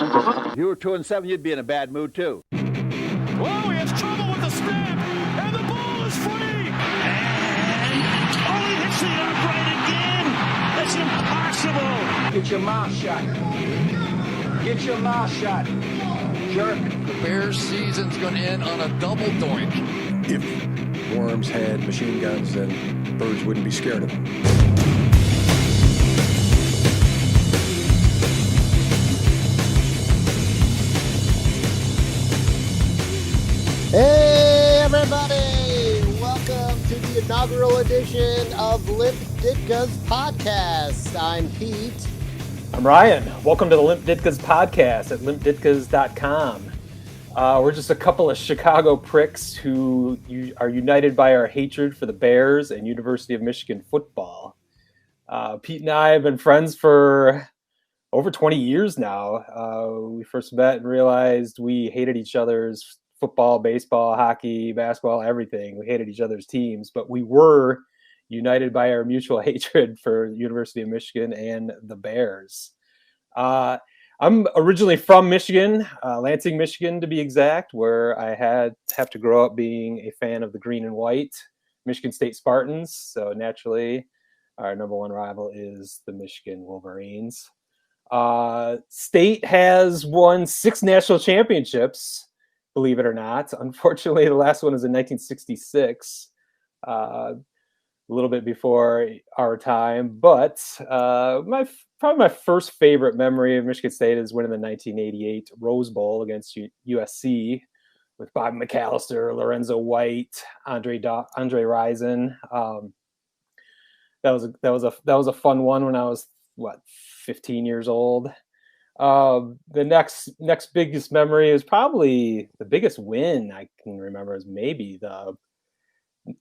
If you were 2-7, you'd be in a bad mood too. Whoa, he has trouble with the snap, and the ball is free. And he hits the upright again. That's impossible. Get your mouth shut. Get your mouth shut. Jerk. The Bears' season's going to end on a double doink. If Worms had machine guns, then birds wouldn't be scared of them. Hey, everybody! Welcome to the inaugural edition of Limp Ditka's podcast. I'm Pete. I'm Ryan. Welcome to the Limp Ditka's podcast at limpditkas.com. We're just a couple of Chicago pricks who are united by our hatred for the Bears and University of Michigan football. Pete and I have been friends for over 20 years now. We first met and realized we hated each other's football, baseball, hockey, basketball, everything. We hated each other's teams, but we were united by our mutual hatred for the University of Michigan and the Bears. I'm originally from Michigan, Lansing, Michigan to be exact, where I have to grow up being a fan of the green and white Michigan State Spartans. So naturally, our number one rival is the Michigan Wolverines. State has won 6 national championships, believe it or not. Unfortunately, the last one was in 1966. A little bit before our time, but probably my first favorite memory of Michigan State is winning the 1988 Rose Bowl against USC with Bob McAllister, Lorenzo White, Andre Rison. That was a fun one when I was 15 years old. The next biggest memory is probably the biggest win I can remember is maybe the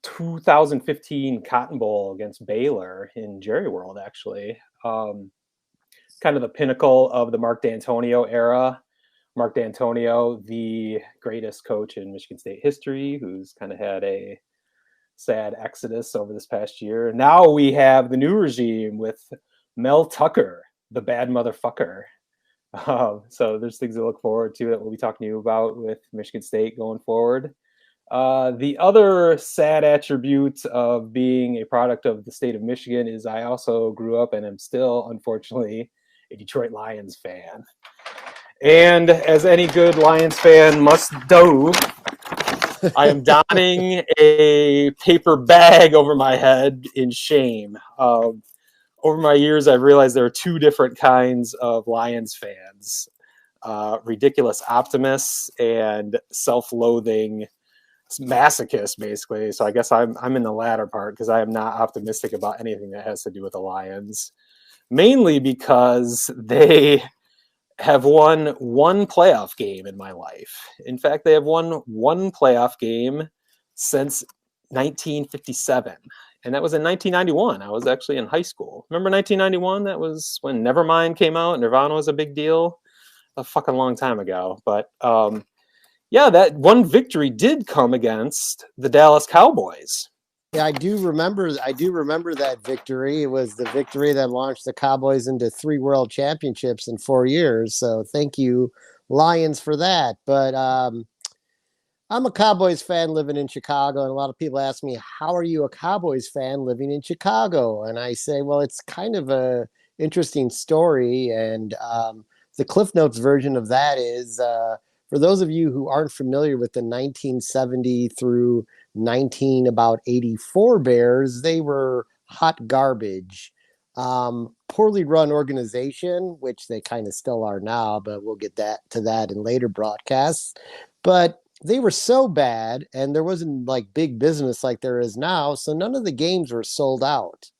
2015 Cotton Bowl against Baylor in Jerry World, actually. Kind of the pinnacle of the Mark D'Antonio era. Mark D'Antonio, the greatest coach in Michigan State history, who's kind of had a sad exodus over this past year. Now we have the new regime with Mel Tucker, the bad motherfucker. So there's things to look forward to that we'll be talking to you about with Michigan State going forward. The other sad attribute of being a product of the state of Michigan is I also grew up and am still, unfortunately, a Detroit Lions fan. And as any good Lions fan must do, I am donning a paper bag over my head in shame. Over my years, I've realized there are 2 different kinds of Lions fans, ridiculous optimists and self-loathing masochist, basically. So I guess I'm in the latter part because I am not optimistic about anything that has to do with the Lions, mainly because they have won 1 playoff game in my life. In fact, they have won 1 playoff game since 1957, and that was in 1991. I was actually in high school. Remember 1991? That was when Nevermind came out. Nirvana was a big deal. A fucking long time ago, but yeah, that 1 victory did come against the Dallas Cowboys. Yeah, I do remember that victory. It was the victory that launched the Cowboys into 3 world championships in 4 years. So thank you, Lions, for that. But I'm a Cowboys fan living in Chicago, and a lot of people ask me, how are you a Cowboys fan living in Chicago? And I say, well, it's kind of a interesting story. And the Cliff Notes version of that is, for those of you who aren't familiar with the 1970 through 1984 Bears, they were hot garbage. Poorly run organization, which they kind of still are now, but we'll get to that in later broadcasts. But they were so bad, and there wasn't like big business like there is now, so none of the games were sold out.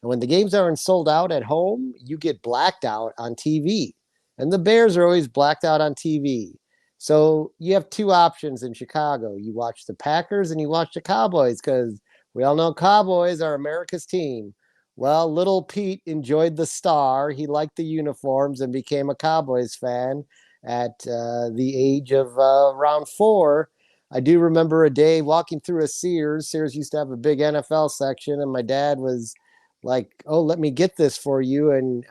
And when the games aren't sold out at home, you get blacked out on TV. And the Bears are always blacked out on TV. So you have 2 options in Chicago. You watch the Packers and you watch the Cowboys because we all know Cowboys are America's team. Well, little Pete enjoyed the star. He liked the uniforms and became a Cowboys fan at the age of around 4. I do remember a day walking through a Sears. Sears used to have a big NFL section, and my dad was like, oh, let me get this for you. And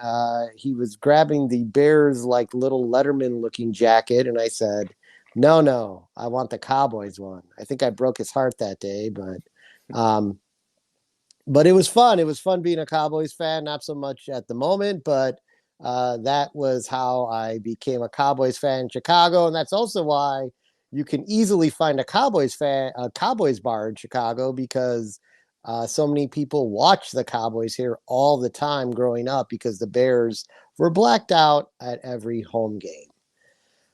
he was grabbing the Bears like little Letterman looking jacket. And I said, no, I want the Cowboys one. I think I broke his heart that day, but it was fun. It was fun being a Cowboys fan, not so much at the moment, but that was how I became a Cowboys fan in Chicago. And that's also why you can easily find a Cowboys bar in Chicago, because so many people watch the Cowboys here all the time growing up, because the Bears were blacked out at every home game.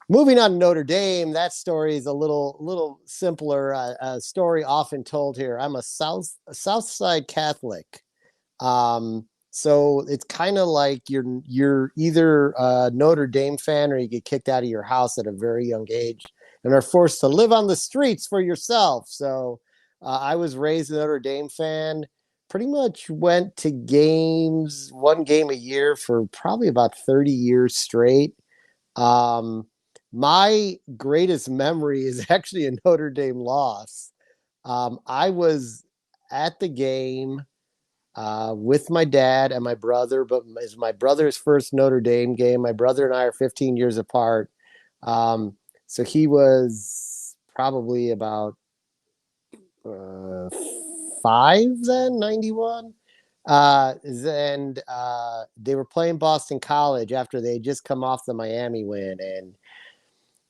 Moving on to Notre Dame, that story is a little simpler. A story often told here. I'm a South Side Catholic, so it's kind of like you're either a Notre Dame fan or you get kicked out of your house at a very young age and are forced to live on the streets for yourself. So I was raised a Notre Dame fan. Pretty much went to games, one game a year for probably about 30 years straight. My greatest memory is actually a Notre Dame loss. I was at the game with my dad and my brother, but it's my brother's first Notre Dame game. My brother and I are 15 years apart. So he was probably about 5 then, 91. And they were playing Boston College after they had just come off the Miami win. And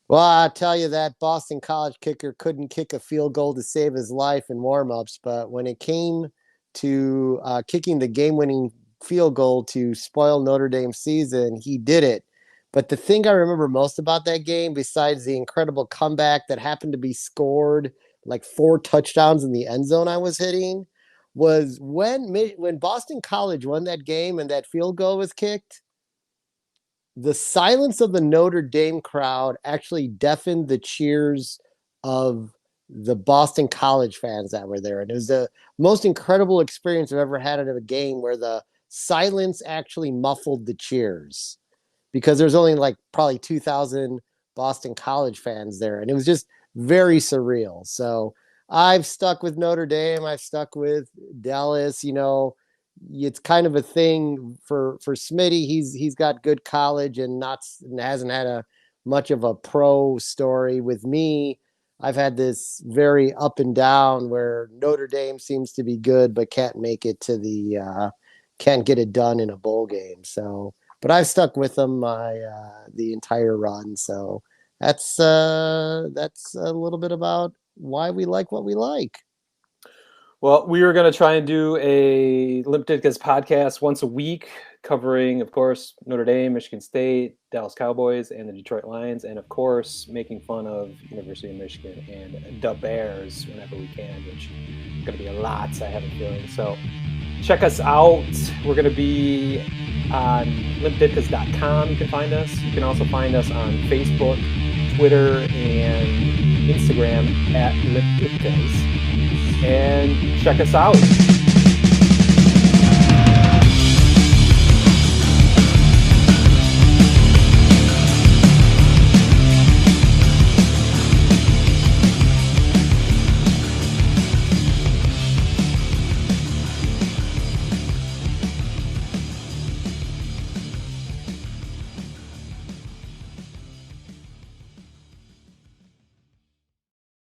well, I tell you, that Boston College kicker couldn't kick a field goal to save his life in warmups, but when it came to kicking the game-winning field goal to spoil Notre Dame's season, he did it. But the thing I remember most about that game, besides the incredible comeback that happened to be scored, like 4 touchdowns in the end zone I was hitting, was when Boston College won that game and that field goal was kicked, the silence of the Notre Dame crowd actually deafened the cheers of the Boston College fans that were there. And it was the most incredible experience I've ever had at a game, where the silence actually muffled the cheers, because there's only like probably 2,000 Boston College fans there. And it was just very surreal. So I've stuck with Notre Dame. I've stuck with Dallas. It's kind of a thing for Smitty. He's got good college and hasn't had a much of a pro story. With me, I've had this very up and down, where Notre Dame seems to be good but can't make it to can't get it done in a bowl game. So, but I've stuck with them the entire run. So that's a little bit about why we like what we like. Well, we are going to try and do a Limp Ditka's podcast once a week, covering, of course, Notre Dame, Michigan State, Dallas Cowboys, and the Detroit Lions, and, of course, making fun of University of Michigan and the Bears whenever we can, which is going to be a lot, I have a feeling. So check us out. We're going to be on limpditkas.com. You can find us. You can also find us on Facebook, Twitter, and Instagram at Limp Ditkas. And check us out.